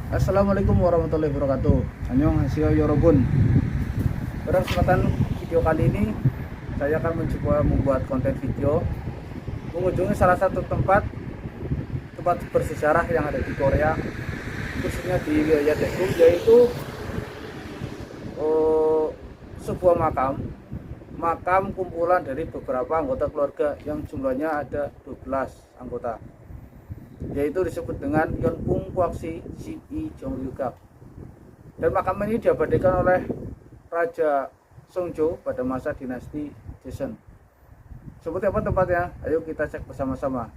Assalamualaikum warahmatullahi wabarakatuh. Annyeonghaseyo yorobun. Pada kesempatan video kali ini saya akan mencoba membuat konten video mengunjungi salah satu tempat bersejarah yang ada di Korea, khususnya di wilayah Daegu, yaitu sebuah makam kumpulan dari beberapa anggota keluarga yang jumlahnya ada 12 anggota, yaitu disebut dengan Yeonpung Kwaksi Sip-i Jongyukak. Dan makam ini diabadikan oleh Raja Songjo pada masa dinasti Joseon. Seperti apa tempatnya? Ayo kita cek bersama-sama.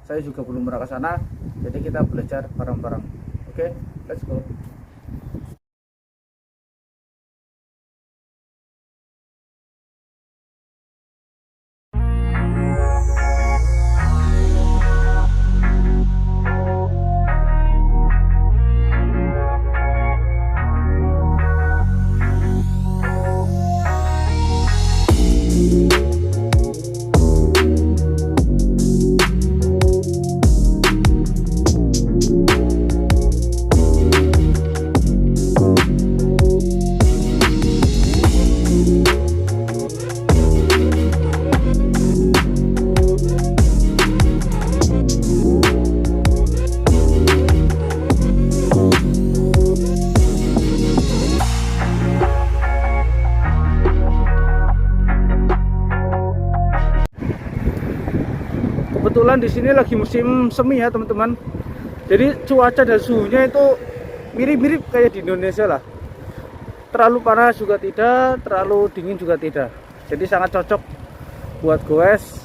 Saya juga belum pernah ke sana, jadi kita belajar bareng-bareng. Oke, let's go. Kebetulan di sini lagi musim semi ya teman-teman. Jadi cuaca dan suhunya itu mirip-mirip kayak di Indonesia lah. Terlalu panas juga tidak, terlalu dingin juga tidak. Jadi sangat cocok buat goes.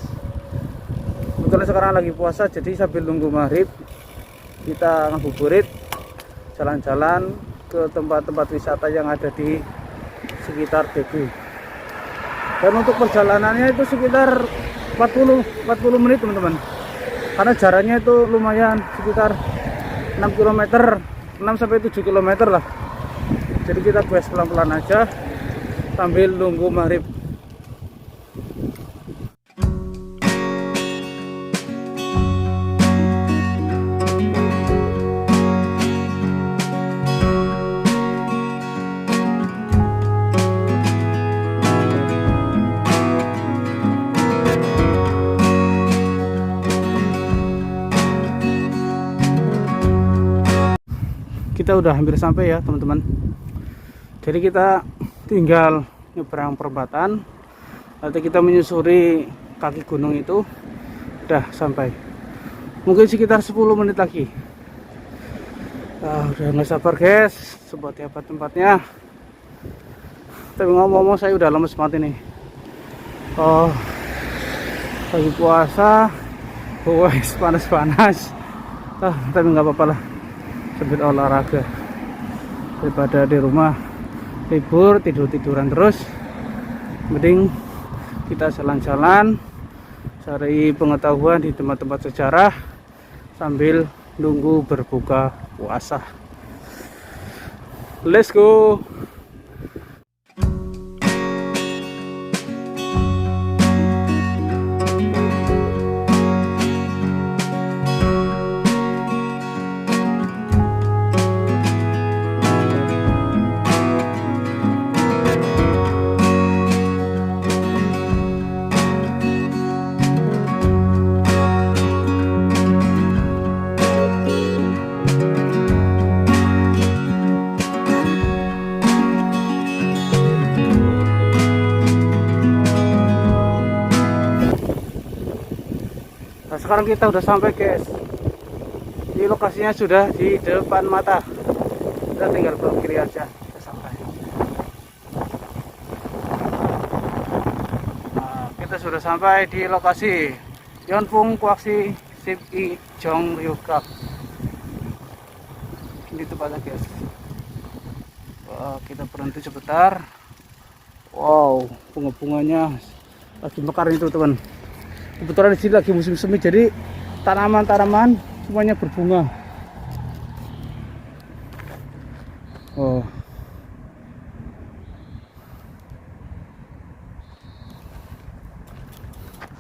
Kebetulan sekarang lagi puasa, jadi sambil nunggu maghrib kita ngabuburit, jalan-jalan ke tempat-tempat wisata yang ada di sekitar Daegu. Dan untuk perjalanannya itu sekitar 40 menit teman-teman, karena jaraknya itu lumayan, sekitar 6 km, 6-7 km lah. Jadi kita goes pelan-pelan aja sambil nunggu maghrib. Kita udah hampir sampai ya teman-teman. Jadi kita tinggal nyebrang perempatan, nanti kita menyusuri kaki gunung itu udah sampai. Mungkin sekitar 10 menit lagi. Udah nggak sabar guys, seperti apa tempatnya. Tapi ngomong-ngomong saya udah lemes banget ini. Lagi puasa, wes panas-panas. Tapi nggak apa-apa lah, sambil olahraga daripada di rumah libur tidur-tiduran terus. Mending kita jalan-jalan cari pengetahuan di tempat-tempat sejarah sambil nunggu berbuka puasa. Let's go. Nah, sekarang kita udah sampai guys. Ini lokasinya sudah di depan mata. Kita tinggal belok kiri aja, kita sampai. Nah, kita sudah sampai di lokasi Yeonpung Kwaksi Sip-i Jongyukak. Ini tempatnya guys. Kita berhenti sebentar. Wow, bunga-bunganya lagi mekar itu teman. Kebetulan di sini lagi musim semi, jadi tanaman-tanaman semuanya berbunga.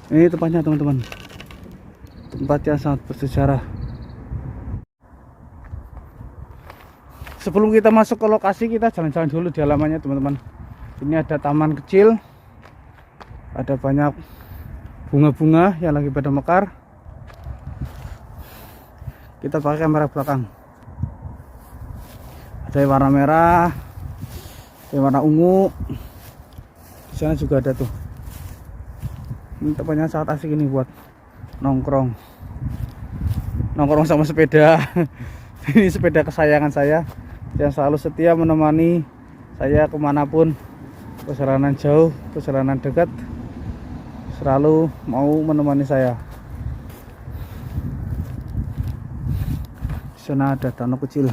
Ini tempatnya teman-teman. Tempat yang sangat bersejarah. Sebelum kita masuk ke lokasi, kita jalan-jalan dulu di halamannya teman-teman. Ini ada taman kecil, ada banyak bunga-bunga yang lagi pada mekar. Kita pakai kamera belakang. Ada yang warna merah, yang warna ungu. Di sana juga ada tuh. Ini tempatnya sangat asik ini buat nongkrong sama sepeda. Ini sepeda kesayangan saya yang selalu setia menemani saya kemanapun, perjalanan jauh, perjalanan dekat, selalu mau menemani saya. Di sana ada danau kecil.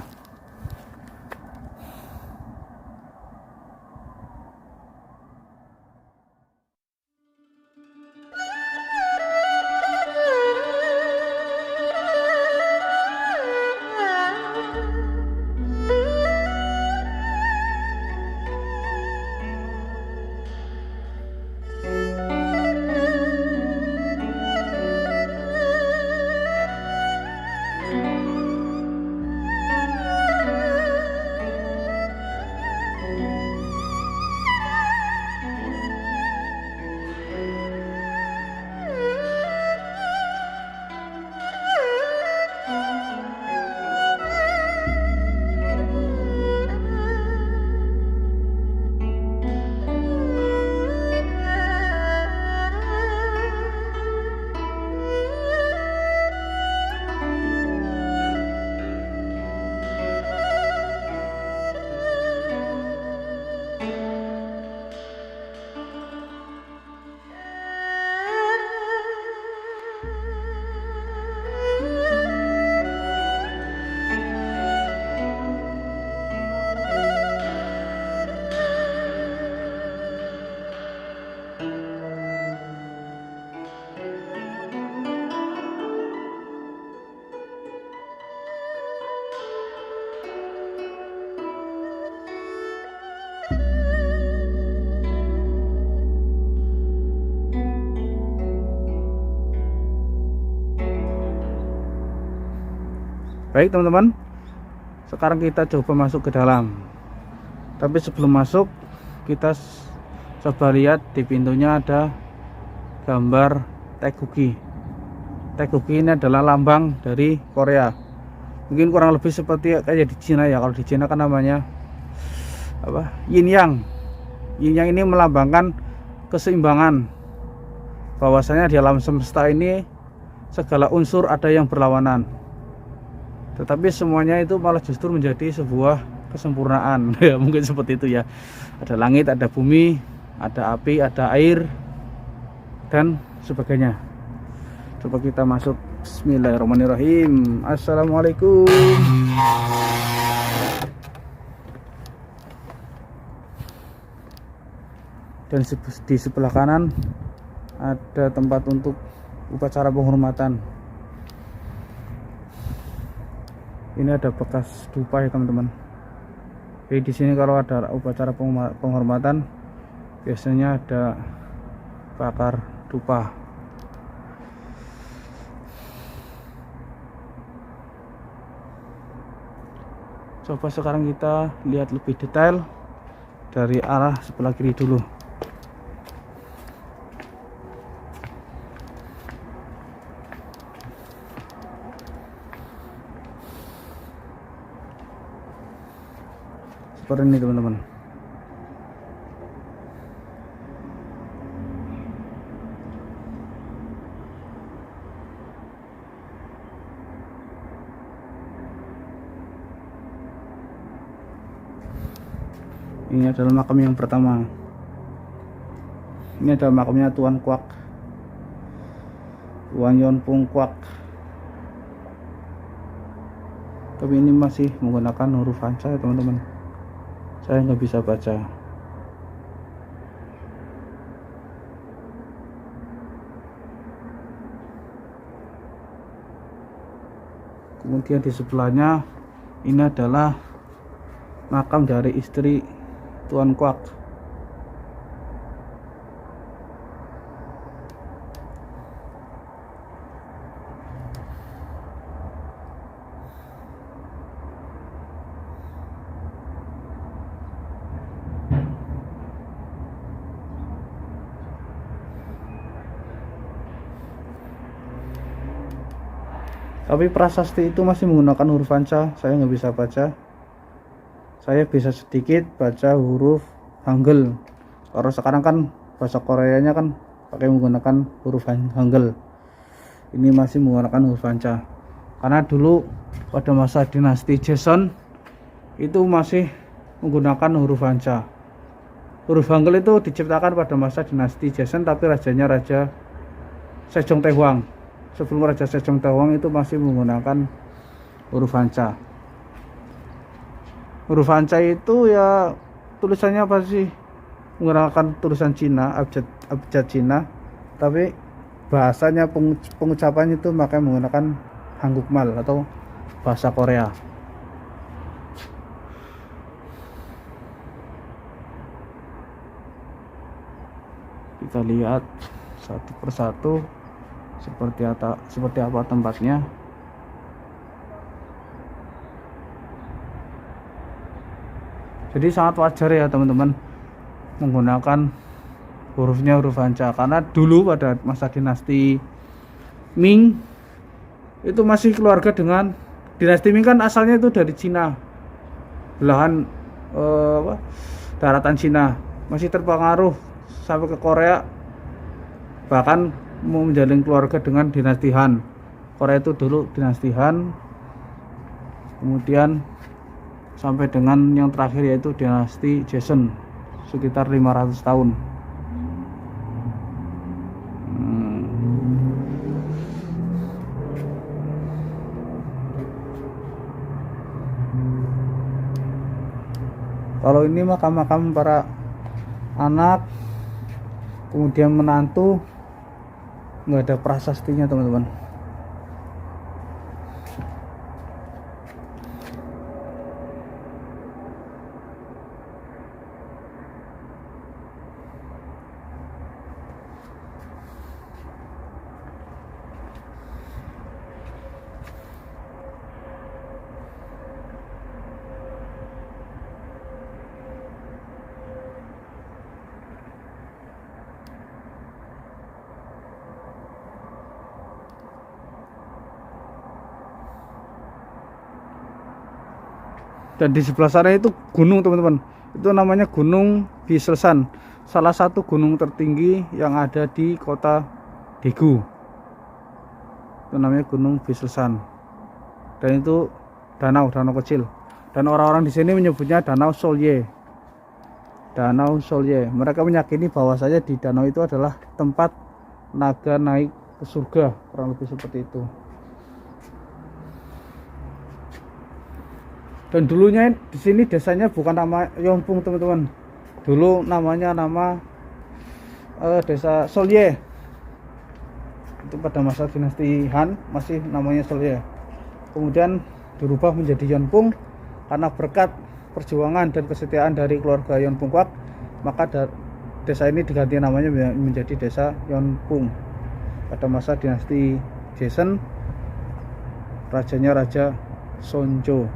Baik teman-teman, sekarang kita coba masuk ke dalam. Tapi sebelum masuk, kita coba lihat di pintunya ada gambar Taegugi. Taegugi ini adalah lambang dari Korea. Mungkin kurang lebih seperti kayak di Cina ya. Kalau di Cina kan namanya apa? Yin Yang. Yin Yang ini melambangkan keseimbangan. Bahwasanya di alam semesta ini segala unsur ada yang berlawanan. Tetapi semuanya itu malah justru menjadi sebuah kesempurnaan. Ya, mungkin seperti itu ya. Ada langit, ada bumi, ada api, ada air, dan sebagainya. Coba kita masuk. Bismillahirrahmanirrahim. Assalamualaikum. Dan di sebelah kanan ada tempat untuk upacara penghormatan. Ini ada bekas dupa ya teman-teman. Jadi di sini kalau ada upacara penghormatan biasanya ada bakar dupa. Coba sekarang kita lihat lebih detail dari arah sebelah kiri dulu. Seperti ini teman-teman. Ini adalah makam yang pertama. Ini adalah makamnya Tuan Kwak, Tuan Yon Pung Kwak. Tapi ini masih menggunakan huruf Hansa ya teman-teman. Saya nggak bisa baca. Kemudian di sebelahnya ini adalah makam dari istri Tuan Kwak. Tapi prasasti itu masih menggunakan huruf Hancha. Saya nggak bisa baca. Saya bisa sedikit baca huruf Hangul. Kalau sekarang kan bahasa Koreanya kan pakai menggunakan huruf Hangul. Ini masih menggunakan huruf Hancha. Karena dulu pada masa dinasti Joseon itu masih menggunakan huruf Hancha. Huruf Hangul itu diciptakan pada masa dinasti Joseon, tapi rajanya Raja Sejong Taehuang. Sebelum Raja Sejong Taehuang itu masih menggunakan huruf Hancha. Huruf Hancha itu ya tulisannya apa sih? Menggunakan tulisan Cina, abjad Cina, tapi bahasanya pengucapannya itu makanya menggunakan Hangukmal atau bahasa Korea. Kita lihat satu persatu seperti apa tempatnya. Jadi sangat wajar ya teman-teman menggunakan hurufnya huruf Hancha, karena dulu pada masa dinasti Ming itu masih keluarga dengan dinasti Ming kan asalnya itu dari Cina, belahan daratan Cina, masih terpengaruh sampai ke Korea, bahkan mau menjalin keluarga dengan dinasti Han. Korea itu dulu dinasti Han, kemudian sampai dengan yang terakhir yaitu dinasti Joseon sekitar 500 tahun. Kalau ini makam-makam para anak, kemudian menantu, nggak ada prasastinya teman-teman. Dan di sebelah sana itu gunung teman-teman, itu namanya Gunung Biselsan, salah satu gunung tertinggi yang ada di kota Daegu. Itu namanya Gunung Biselsan, dan itu danau kecil, dan orang-orang di sini menyebutnya Danau Solye. Danau Solye, mereka meyakini bahwasanya di danau itu adalah tempat naga naik ke surga, kurang lebih seperti itu. Dan dulunya di sini desanya bukan nama Yeonpung teman-teman, dulu namanya desa Solye. Itu pada masa dinasti Han masih namanya Solye, kemudian dirubah menjadi Yeonpung karena berkat perjuangan dan kesetiaan dari keluarga Yeonpungkwak, maka desa ini diganti namanya menjadi desa Yeonpung. Pada masa dinasti Joseon, rajanya Raja Sonjo.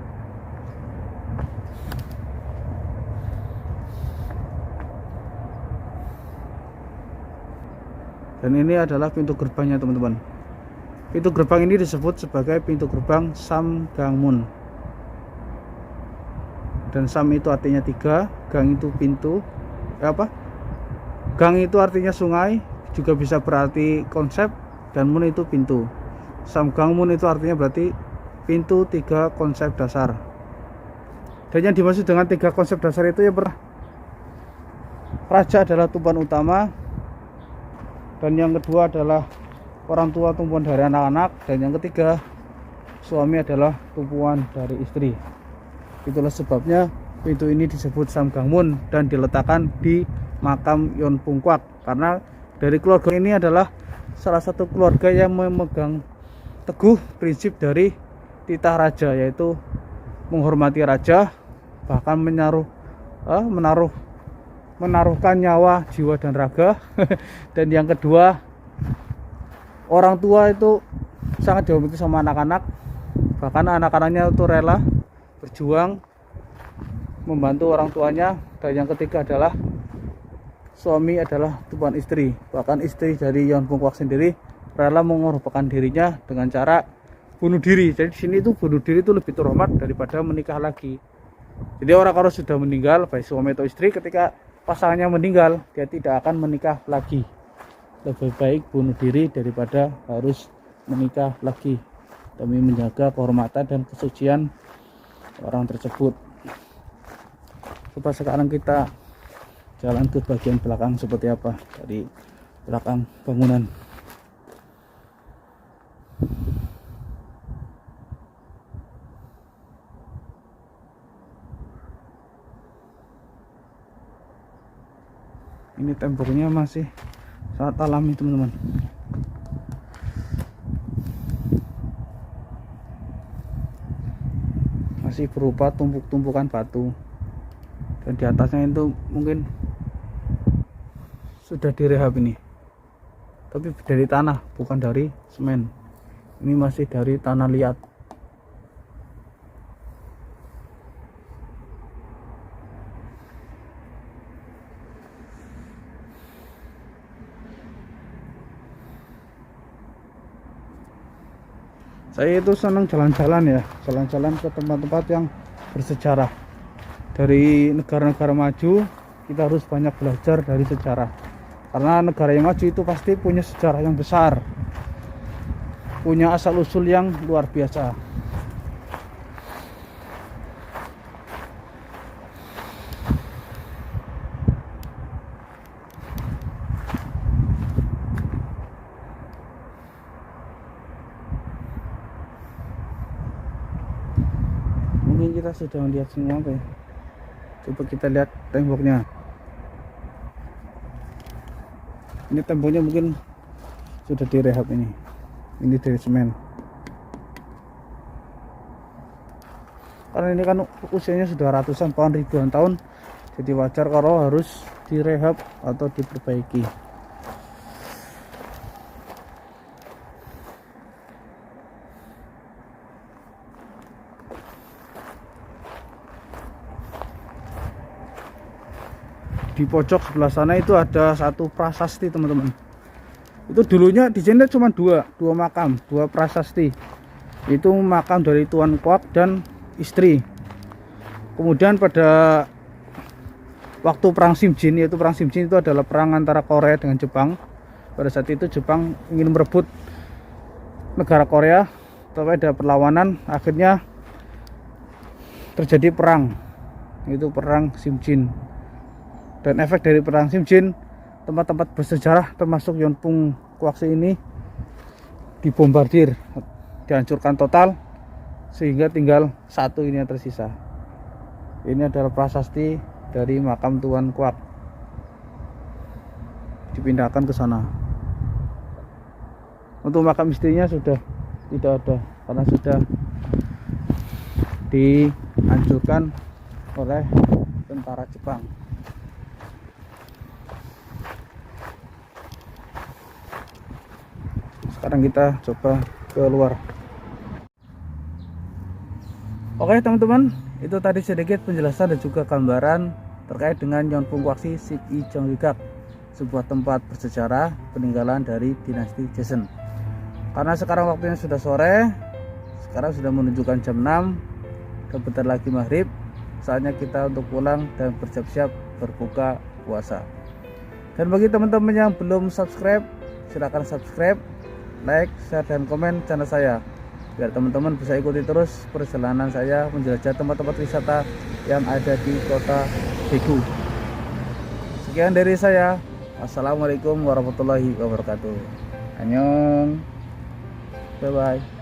Dan ini adalah pintu gerbangnya teman-teman. Pintu gerbang ini disebut sebagai pintu gerbang Samgangmun. Dan Sam itu artinya 3, gang itu pintu, gang itu artinya sungai, juga bisa berarti konsep, dan mun itu pintu. Samgangmun itu artinya berarti pintu 3 konsep dasar. Dan yang dimaksud dengan 3 konsep dasar itu ya raja adalah tumpuan utama, dan yang kedua adalah orang tua tumpuan dari anak-anak, dan yang ketiga suami adalah tumpuan dari istri. Itulah sebabnya pintu ini disebut Samgangmun dan diletakkan di makam Yeonpungkwak, karena dari keluarga ini adalah salah satu keluarga yang memegang teguh prinsip dari titah raja, yaitu menghormati raja, bahkan menaruhkan nyawa, jiwa, dan raga. Dan yang kedua, orang tua itu sangat dihormati sama anak-anak, bahkan anak-anaknya itu rela berjuang membantu orang tuanya. Dan yang ketiga adalah suami adalah tumpuan istri, bahkan istri dari Yeonpungkwak sendiri rela mengorbankan dirinya dengan cara bunuh diri. Jadi di sini itu bunuh diri itu lebih terhormat daripada menikah lagi. Jadi orang kalau sudah meninggal, baik suami atau istri, ketika pasangannya meninggal, dia tidak akan menikah lagi. Lebih baik bunuh diri daripada harus menikah lagi, demi menjaga kehormatan dan kesucian orang tersebut. Coba sekarang kita jalan ke bagian belakang seperti apa dari belakang bangunan. Ini temboknya masih sangat alami teman-teman. Masih berupa tumpuk-tumpukan batu, dan di atasnya itu mungkin sudah direhab ini, tapi dari tanah bukan dari semen. Ini masih dari tanah liat. Saya itu senang jalan-jalan ya, jalan-jalan ke tempat-tempat yang bersejarah. Dari negara-negara maju kita harus banyak belajar dari sejarah, karena negara yang maju itu pasti punya sejarah yang besar, punya asal usul yang luar biasa. Mungkin kita sudah melihat semua apa ya. Coba kita lihat temboknya. Ini temboknya mungkin sudah direhab ini. Ini dari semen. Karena ini kan usianya sudah ratusan tahun, ribuan tahun, jadi wajar kalau harus direhab atau diperbaiki. Di pojok sebelah sana itu ada satu prasasti teman-teman. Itu dulunya di sini cuma dua makam, dua prasasti. Itu makam dari Tuan Kuak dan istri. Kemudian pada waktu perang Simjin, yaitu perang Simjin itu adalah perang antara Korea dengan Jepang. Pada saat itu Jepang ingin merebut negara Korea, tapi ada perlawanan, akhirnya terjadi perang, yaitu perang Simjin. Dan efek dari perang Simjin, tempat-tempat bersejarah termasuk Yonpung Kuaksi ini dibombardir, dihancurkan total, sehingga tinggal satu ini yang tersisa. Ini adalah prasasti dari makam Tuan Kuak, dipindahkan ke sana. Untuk makam istrinya sudah tidak ada, karena sudah dihancurkan oleh tentara Jepang. Sekarang kita coba keluar. Oke teman-teman, itu tadi sedikit penjelasan dan juga gambaran terkait dengan Yonpung Kuaksi Sik I Jonggikak, sebuah tempat bersejarah peninggalan dari dinasti Joseon. Karena sekarang waktunya sudah sore, sekarang sudah menunjukkan jam 6, dan bentar lagi maghrib, saatnya kita untuk pulang dan bersiap-siap berbuka puasa. Dan bagi teman-teman yang belum subscribe, silahkan subscribe, like, share, dan komen channel saya, biar teman-teman bisa ikuti terus perjalanan saya menjelajah tempat-tempat wisata yang ada di kota Daegu. Sekian dari saya. Assalamualaikum warahmatullahi wabarakatuh. Annyeong. Bye bye.